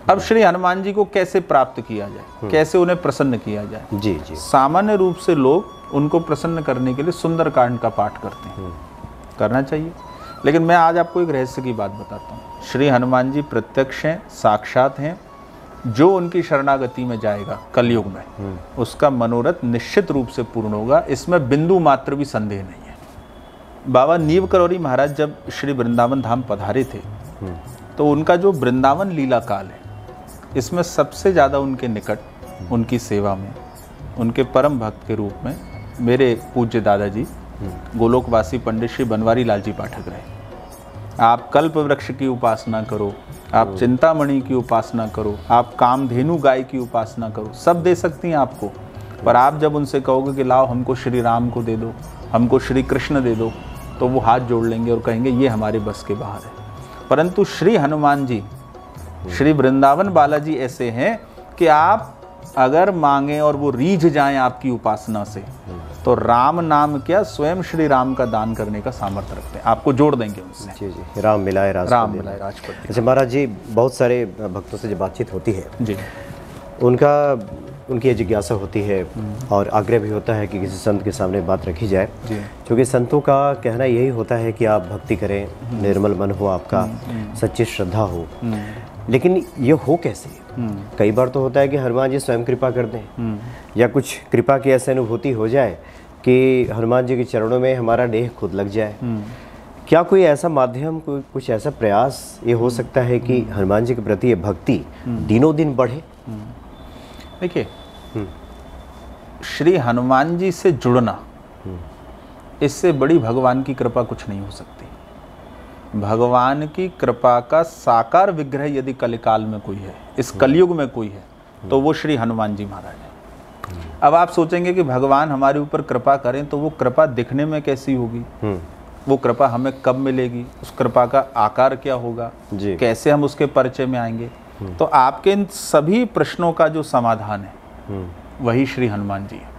अब श्री हनुमान जी को कैसे प्राप्त किया जाए, कैसे उन्हें प्रसन्न किया जाए? जी जी। सामान्य रूप से लोग उनको प्रसन्न करने के लिए सुंदरकांड का पाठ करते हैं, करना चाहिए। लेकिन मैं आज आपको एक रहस्य की बात बताता हूँ। श्री हनुमान जी प्रत्यक्ष हैं, साक्षात हैं। जो उनकी शरणागति में जाएगा कलयुग में, उसका मनोरथ निश्चित रूप से पूर्ण होगा, इसमें बिंदु मात्र भी संदेह नहीं है। बाबा नीव करौरी महाराज जब श्री वृंदावन धाम पधारे थे, तो उनका जो वृंदावन लीला काल है, इसमें सबसे ज़्यादा उनके निकट, उनकी सेवा में, उनके परम भक्त के रूप में मेरे पूज्य दादाजी गोलोकवासी पंडित श्री बनवारी लाल जी पाठक रहे। आप कल्प वृक्ष की उपासना करो, आप चिंतामणि की उपासना करो, आप कामधेनु गाय की उपासना करो, सब दे सकती हैं आपको। पर आप जब उनसे कहोगे कि लाओ हमको श्री राम को दे दो, हमको श्री कृष्ण दे दो, तो वो हाथ जोड़ लेंगे और कहेंगे ये हमारे बस के बाहर है। परंतु श्री हनुमान जी, श्री वृंदावन बालाजी ऐसे हैं कि आप अगर मांगे और वो रीझ जाएं आपकी उपासना से, तो राम नाम क्या, स्वयं श्री राम का दान करने का सामर्थ्य रखते हैं, आपको जोड़ देंगे उनसे। जी जी। राम मिलाए राजपति। अच्छा महाराज जी, बहुत सारे भक्तों से जब बातचीत होती है जी, उनकी जिज्ञासा होती है और आग्रह भी होता है कि किसी संत के सामने बात रखी जाए, क्योंकि संतों का कहना यही होता है कि आप भक्ति करें, निर्मल मन हो आपका, सच्ची श्रद्धा हो। लेकिन ये हो कैसे? कई बार तो होता है कि हनुमान जी स्वयं कृपा कर दें, या कुछ कृपा की ऐसी अनुभूति हो जाए कि हनुमान जी के चरणों में हमारा देह खुद लग जाए। क्या कोई ऐसा माध्यम, कोई कुछ ऐसा प्रयास ये हो सकता है कि हनुमान जी के प्रति ये भक्ति दिनों दिन बढ़े? देखिए, श्री हनुमान जी से जुड़ना, इससे बड़ी भगवान की कृपा कुछ नहीं हो सकती। भगवान की कृपा का साकार विग्रह यदि कलिकाल में कोई है, इस कलयुग में कोई है, तो वो श्री हनुमान जी महाराज है। अब आप सोचेंगे कि भगवान हमारे ऊपर कृपा करें, तो वो कृपा दिखने में कैसी होगी, वो कृपा हमें कब मिलेगी, उस कृपा का आकार क्या होगा, कैसे हम उसके परिचय में आएंगे? तो आपके इन सभी प्रश्नों का जो समाधान है वही श्री हनुमान जी है।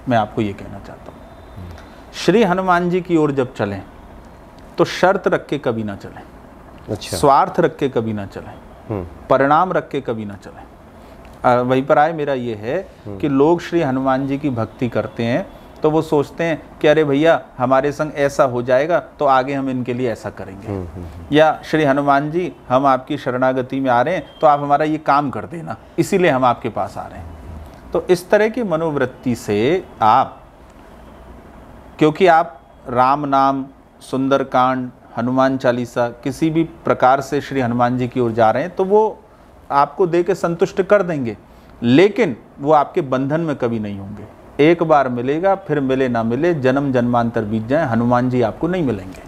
मैं आपको ये कहना चाहता हूँ, श्री हनुमान जी की ओर जब चलें तो शर्त रख के कभी ना चलें। अच्छा। स्वार्थ रख के कभी ना चलें, परिणाम रख के कभी ना चलें। वहीं पर आए मेरा ये है कि लोग श्री हनुमान जी की भक्ति करते हैं तो वो सोचते हैं कि अरे भैया हमारे संग ऐसा हो जाएगा तो आगे हम इनके लिए ऐसा करेंगे, या श्री हनुमान जी हम आपकी शरणागति में आ रहे हैं तो आप हमारा ये काम कर देना, इसीलिए हम आपके पास आ रहे हैं। तो इस तरह की मनोवृत्ति से आप, क्योंकि आप राम नाम, सुंदरकांड, हनुमान चालीसा किसी भी प्रकार से श्री हनुमान जी की ओर जा रहे हैं, तो वो आपको दे के संतुष्ट कर देंगे, लेकिन वो आपके बंधन में कभी नहीं होंगे। एक बार मिलेगा, फिर मिले ना मिले, जन्म जन्मांतर बीत जाए, हनुमान जी आपको नहीं मिलेंगे।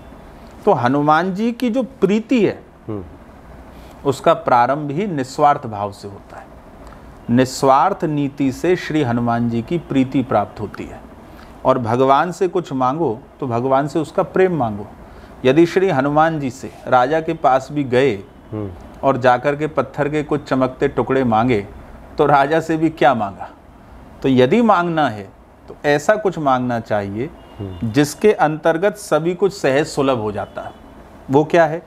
तो हनुमान जी की जो प्रीति है उसका प्रारंभ ही निस्वार्थ भाव से होता है। निस्वार्थ नीति से श्री हनुमान जी की प्रीति प्राप्त होती है। और भगवान से कुछ मांगो तो भगवान से उसका प्रेम मांगो। यदि श्री हनुमान जी से राजा के पास भी गए और जाकर के पत्थर के कुछ चमकते टुकड़े मांगे, तो राजा से भी क्या मांगा? तो यदि मांगना है तो ऐसा कुछ मांगना चाहिए जिसके अंतर्गत सभी कुछ सहज सुलभ हो जाता है। वो क्या है?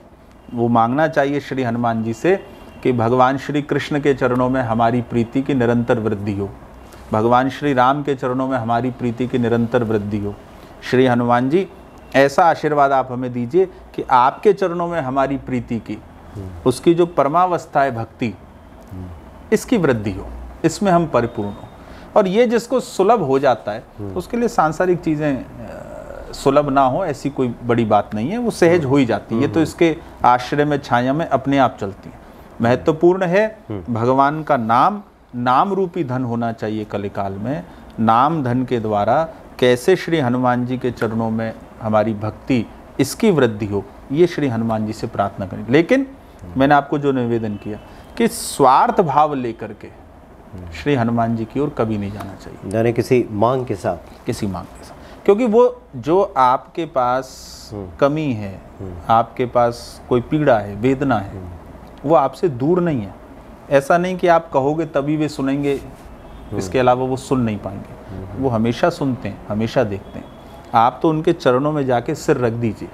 वो मांगना चाहिए श्री हनुमान जी से कि भगवान श्री कृष्ण के चरणों में हमारी प्रीति की निरंतर वृद्धि हो, भगवान श्री राम के चरणों में हमारी प्रीति की निरंतर वृद्धि हो। श्री हनुमान जी ऐसा आशीर्वाद आप हमें दीजिए कि आपके चरणों में हमारी प्रीति की, उसकी जो परमावस्था है भक्ति, इसकी वृद्धि हो, इसमें हम परिपूर्ण हो। और ये जिसको सुलभ हो जाता है उसके लिए सांसारिक चीज़ें सुलभ ना हो ऐसी कोई बड़ी बात नहीं है, वो सहज हो ही जाती है। ये तो इसके आश्रय में, छाया में अपने आप चलती है। महत्वपूर्ण है भगवान का नाम, नाम रूपी धन होना चाहिए कलिकाल में। नाम धन के द्वारा कैसे श्री हनुमान जी के चरणों में हमारी भक्ति, इसकी वृद्धि हो, ये श्री हनुमान जी से प्रार्थना करें। लेकिन मैंने आपको जो निवेदन किया कि स्वार्थ भाव लेकर के श्री हनुमान जी की ओर कभी नहीं जाना चाहिए, यानी किसी मांग के साथ, किसी मांग के साथ। क्योंकि वो जो आपके पास कमी है, आपके पास कोई पीड़ा है, वेदना है, वो आपसे दूर नहीं है। ऐसा नहीं कि आप कहोगे तभी वे सुनेंगे, इसके अलावा वो सुन नहीं पाएंगे। वो हमेशा सुनते हैं, हमेशा देखते हैं। आप तो उनके चरणों में जाके सिर रख दीजिए।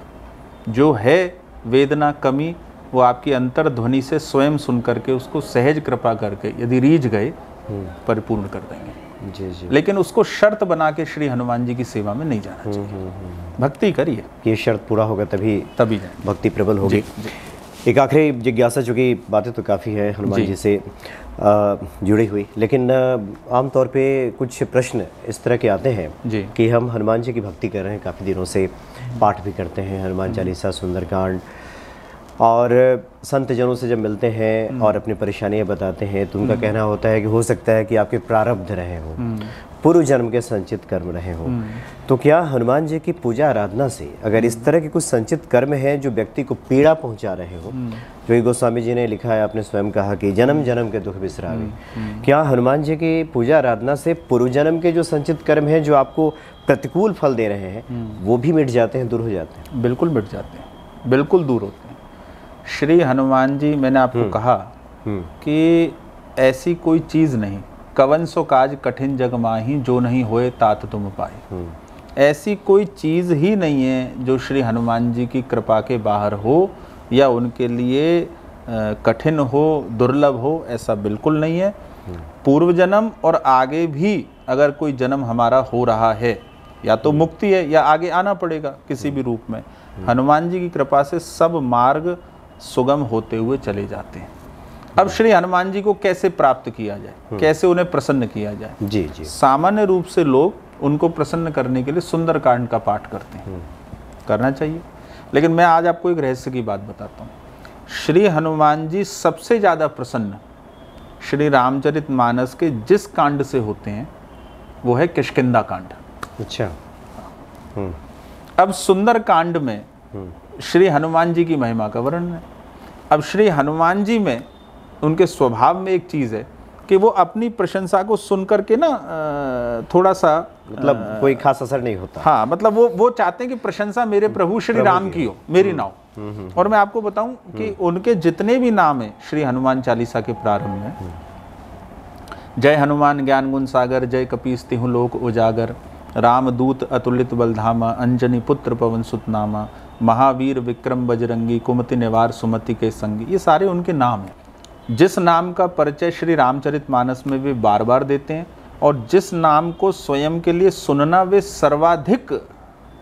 जो है वेदना, कमी, वो आपकी अंतर्ध्वनि से स्वयं सुन करके उसको सहज कृपा करके यदि रीझ गए परिपूर्ण कर देंगे। जी जी। लेकिन उसको शर्त बना के श्री हनुमान जी की सेवा में नहीं जाना चाहिए। भक्ति करिए, ये शर्त पूरा होगा तभी जाए, भक्ति प्रबल होगी। एक आखिरी जिज्ञासा, चूँकि बातें तो काफ़ी है हनुमान जी से जुड़ी हुई, लेकिन आमतौर पे कुछ प्रश्न इस तरह के आते हैं कि हम हनुमान जी की भक्ति कर रहे हैं काफ़ी दिनों से, पाठ भी करते हैं हनुमान चालीसा, सुंदरकांड, और संत जनों से जब मिलते हैं और अपनी परेशानियां बताते हैं तो उनका कहना होता है कि हो सकता है कि आपके प्रारब्ध रहे हों, पूर्व जन्म के संचित कर्म रहे हों। तो क्या हनुमान जी की पूजा आराधना से अगर इस तरह के कुछ संचित कर्म हैं जो व्यक्ति को पीड़ा पहुंचा रहे हो, जो कि गोस्वामी जी ने लिखा है, आपने स्वयं कहा कि जन्म जन्म के दुख बिसरावे, क्या हनुमान जी की पूजा आराधना से पूर्व जन्म के जो संचित कर्म हैं जो आपको प्रतिकूल फल दे रहे हैं वो भी मिट जाते हैं, दूर हो जाते हैं? बिल्कुल मिट जाते हैं, बिल्कुल दूर होते हैं। श्री हनुमान जी, मैंने आपको कहा कि ऐसी कोई चीज़ नहीं, कवन सो काज कठिन जग माही, जो नहीं होए तात तुम पाए। ऐसी कोई चीज़ ही नहीं है जो श्री हनुमान जी की कृपा के बाहर हो या उनके लिए कठिन हो, दुर्लभ हो, ऐसा बिल्कुल नहीं है। पूर्व जन्म और आगे भी अगर कोई जन्म हमारा हो रहा है, या तो मुक्ति है या आगे आना पड़ेगा किसी भी रूप में, हनुमान जी की कृपा से सब मार्ग सुगम होते हुए चले जाते हैं। अब श्री हनुमान जी को कैसे प्राप्त किया जाए, कैसे उन्हें प्रसन्न किया जाए? जी जी। सामान्य रूप से लोग उनको प्रसन्न करने के लिए सुंदरकांड का पाठ करते हैं, करना चाहिए। लेकिन मैं आज आपको एक रहस्य की बात बताता हूँ। श्री हनुमान जी सबसे ज़्यादा प्रसन्न श्री रामचरितमानस के जिस कांड से होते हैं वो है किष्किंधा कांड। अच्छा। अब सुंदर कांड में श्री हनुमान जी की महिमा का वर्णन है। अब श्री हनुमान जी में उनके स्वभाव में एक चीज़ है कि वो अपनी प्रशंसा को सुन करके ना थोड़ा सा मतलब कोई खास असर नहीं होता। हाँ, मतलब वो चाहते हैं कि प्रशंसा मेरे प्रभु श्री राम की हो, मेरी ना हो। और मैं आपको बताऊं कि उनके जितने भी नाम हैं श्री हनुमान चालीसा के प्रारंभ में, जय हनुमान ज्ञान गुण सागर, जय कपीस तिहु लोक उजागर, रामदूत अतुलित बलधामा, अंजनी पुत्र पवन सुत नामा, महावीर विक्रम बजरंगी, कुमति निवार सुमति के संगी, ये सारे उनके नाम हैं। जिस नाम का परिचय श्री रामचरितमानस में वे बार बार देते हैं और जिस नाम को स्वयं के लिए सुनना वे सर्वाधिक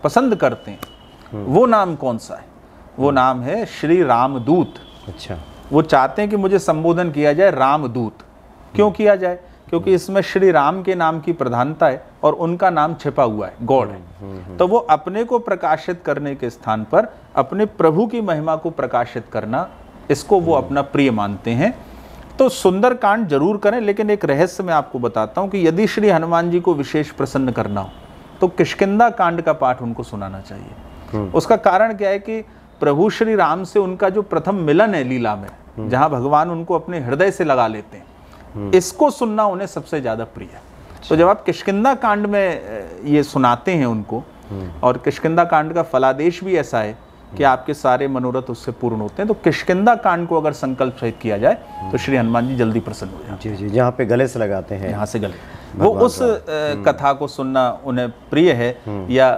पसंद करते हैं, वो नाम कौन सा है? वो नाम है श्री रामदूत। अच्छा। वो चाहते हैं कि मुझे संबोधन किया जाए रामदूत। क्यों किया जाए? क्योंकि इसमें श्री राम के नाम की प्रधानता है और उनका नाम छिपा हुआ है, गॉड है। तो वो अपने को प्रकाशित करने के स्थान पर अपने प्रभु की महिमा को प्रकाशित करना, इसको वो अपना प्रिय मानते हैं। तो सुंदरकांड जरूर करें, लेकिन एक रहस्य मैं आपको बताता हूं कि यदि श्री हनुमान जी को विशेष प्रसन्न करना हो तो किष्किंधा कांड का पाठ उनको सुनाना चाहिए। उसका कारण क्या है कि प्रभु श्री राम से उनका जो प्रथम मिलन है लीला में, जहां भगवान उनको अपने हृदय से लगा लेते हैं, इसको सुनना उन्हें सबसे ज्यादा प्रिय है। तो जब आप किष्किंधा कांड में ये सुनाते हैं उनको, और किष्किंधा कांड का फलादेश भी ऐसा है कि आपके सारे मनोरथ उससे पूर्ण होते हैं, तो किष्किंधा कांड को अगर संकल्प सहित किया जाए तो श्री हनुमान जी जल्दी प्रसन्न हो जाते हैं। जी जी, जहाँ पे गले से लगाते हैं, यहाँ से गले, वो उस कथा को सुनना उन्हें प्रिय है, या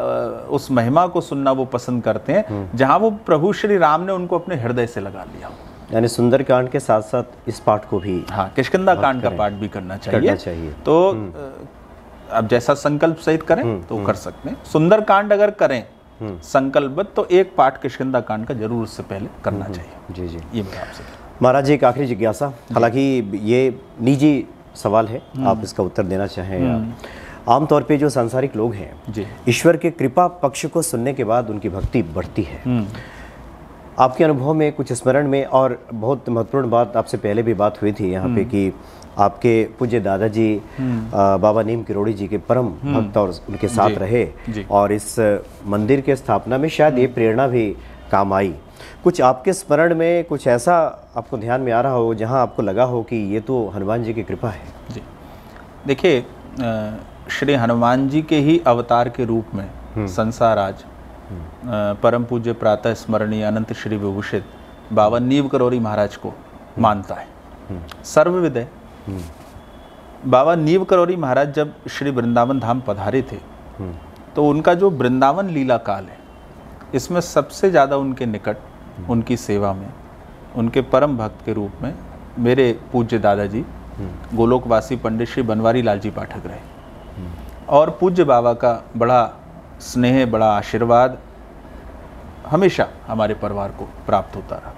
उस महिमा को सुनना वो पसंद करते हैं जहाँ वो प्रभु श्री राम ने उनको अपने हृदय से लगा लिया। यानी सुंदरकांड के साथ साथ इस पाठ को भी, हाँ, किष्किंधा कांड का पाठ भी करना चाहिए। तो अब जैसा संकल्प सहित करें तो कर सकते हैं। सुंदरकांड अगर करें संकल्पबद्ध तो एक पाठ किष्किंधा कांड का जरूर उससे पहले करना चाहिए। जी जी, ये मैं आपसे। महाराज जी, एक आखिरी जिज्ञासा, हालांकि ये निजी सवाल है, आप इसका उत्तर देना चाहें या आमतौर पे जो सांसारिक लोग हैं, ईश्वर के कृपा पक्ष को सुनने के बाद उनकी भक्ति बढ़ती है। आपके अनुभव में कुछ स्मरण में, और बहुत महत्वपूर्ण बात आपसे पहले भी बात हुई थी यहाँ पे कि आपके पूज्य दादाजी बाबा नीम किरोड़ी जी के परम भक्त और उनके साथ रहे, और इस मंदिर के स्थापना में शायद ये प्रेरणा भी काम आई। कुछ आपके स्मरण में कुछ ऐसा आपको ध्यान में आ रहा हो जहाँ आपको लगा हो कि ये तो हनुमान जी की कृपा है? जी देखिए, श्री हनुमान जी के ही अवतार के रूप में संसार आज परम पूज्य प्रातः स्मरणीय अनंत श्री विभूषित बाबा नीम किरोड़ी महाराज को मानता है, सर्वविद है। बाबा नीम किरोड़ी महाराज जब श्री वृंदावन धाम पधारे थे तो उनका जो वृंदावन लीला काल है, इसमें सबसे ज़्यादा उनके निकट, उनकी सेवा में उनके परम भक्त के रूप में मेरे पूज्य दादाजी गोलोकवासी पंडित श्री बनवारी लाल जी पाठक रहे। और पूज्य बाबा का बड़ा स्नेह, बड़ा आशीर्वाद हमेशा हमारे परिवार को प्राप्त होता रहा।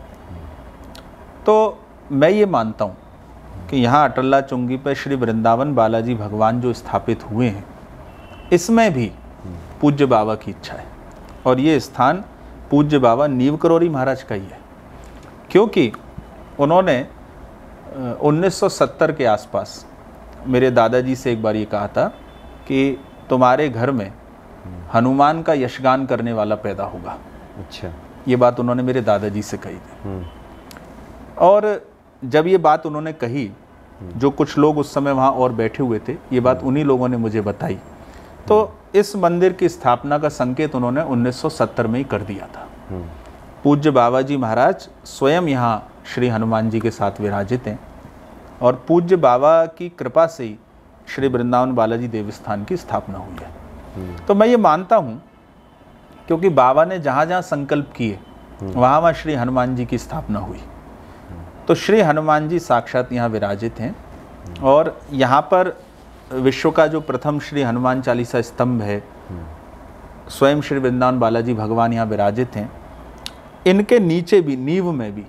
तो मैं ये मानता हूँ कि यहाँ अटल्ला चुंगी पर श्री वृंदावन बालाजी भगवान जो स्थापित हुए हैं, इसमें भी पूज्य बाबा की इच्छा है। और ये स्थान पूज्य बाबा नीव करोरी महाराज का ही है, क्योंकि उन्होंने 1970 के आसपास मेरे दादाजी से एक बार ये कहा था कि तुम्हारे घर में हनुमान का यशगान करने वाला पैदा होगा। अच्छा, ये बात उन्होंने मेरे दादाजी से कही थी। और जब ये बात उन्होंने कही, जो कुछ लोग उस समय वहाँ और बैठे हुए थे, ये बात उन्हीं लोगों ने मुझे बताई। तो इस मंदिर की स्थापना का संकेत उन्होंने 1970 में ही कर दिया था। पूज्य बाबा जी महाराज स्वयं यहाँ श्री हनुमान जी के साथ विराजित हैं और पूज्य बाबा की कृपा से ही श्री वृंदावन बालाजी देवस्थान की स्थापना हुई है। तो मैं ये मानता हूँ, क्योंकि बाबा ने जहाँ जहाँ संकल्प किए वहाँ वहाँ श्री हनुमान जी की स्थापना हुई। तो श्री हनुमान जी साक्षात यहाँ विराजित हैं और यहाँ पर विश्व का जो प्रथम श्री हनुमान चालीसा स्तंभ है, स्वयं श्री वृंदावन बालाजी भगवान यहाँ विराजित हैं। इनके नीचे भी, नींव में भी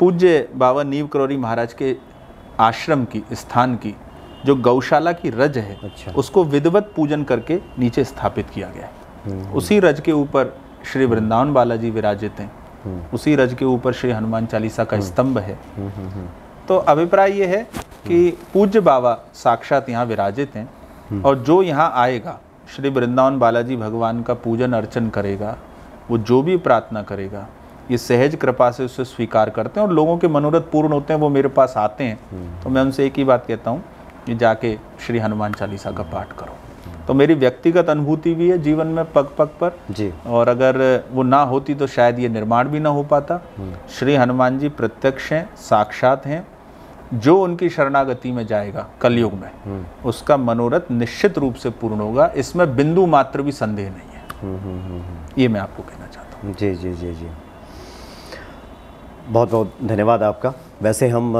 पूज्य बाबा नीव करोरी महाराज के आश्रम की, स्थान की जो गौशाला की रज है, अच्छा, उसको विधिवत पूजन करके नीचे स्थापित किया गया है। उसी रज के ऊपर श्री वृंदावन बालाजी विराजित हैं, उसी रज के ऊपर श्री हनुमान चालीसा का स्तंभ है। तो अभिप्राय ये है कि पूज्य बाबा साक्षात यहाँ विराजित हैं और जो यहाँ आएगा श्री वृंदावन बालाजी भगवान का पूजन अर्चन करेगा, वो जो भी प्रार्थना करेगा, ये सहज कृपा से उसे स्वीकार करते हैं और लोगों के मनोरथ पूर्ण होते हैं। वो मेरे पास आते हैं तो मैं उनसे एक ही बात कहता हूँ कि जाके श्री हनुमान चालीसा का पाठ करो। तो मेरी व्यक्तिगत अनुभूति भी है जीवन में पग पग पर जी। और अगर वो ना होती तो शायद ये निर्माण भी ना हो पाता। श्री हनुमान जी प्रत्यक्ष हैं, साक्षात हैं। जो उनकी शरणागति में जाएगा कलयुग में, उसका मनोरथ निश्चित रूप से पूर्ण होगा, इसमें बिंदु मात्र भी संदेह नहीं है। ये मैं आपको कहना चाहता हूँ। जी जी जी जी, बहुत बहुत धन्यवाद आपका। वैसे हम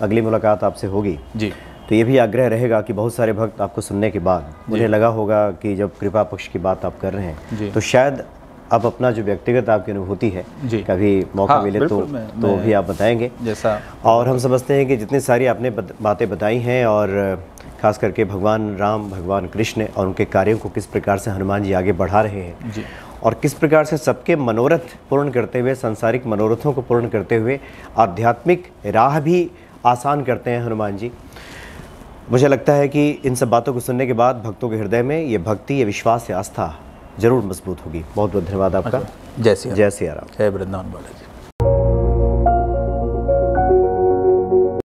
अगली मुलाकात आपसे होगी जी, तो ये भी आग्रह रहेगा कि बहुत सारे भक्त आपको सुनने के बाद उन्हें लगा होगा कि जब कृपा पक्ष की बात आप कर रहे हैं तो शायद आप अपना जो व्यक्तिगत आपकी अनुभूति है कभी मौका मिले तो भी आप बताएंगे जैसा। और हम समझते हैं कि जितनी सारी आपने बातें बताई हैं और खास करके भगवान राम, भगवान कृष्ण और उनके कार्यों को किस प्रकार से हनुमान जी आगे बढ़ा रहे हैं जी, और किस प्रकार से सबके मनोरथ पूर्ण करते हुए, सांसारिक मनोरथों को पूर्ण करते हुए आध्यात्मिक राह भी आसान करते हैं हनुमान जी। मुझे लगता है कि इन सब बातों को सुनने के बाद भक्तों के हृदय में ये भक्ति, ये विश्वास, ये आस्था जरूर मजबूत होगी। बहुत बहुत धन्यवाद आपका। जय सिया राम। जय सिया राम। जय वृंदावन बालाजी।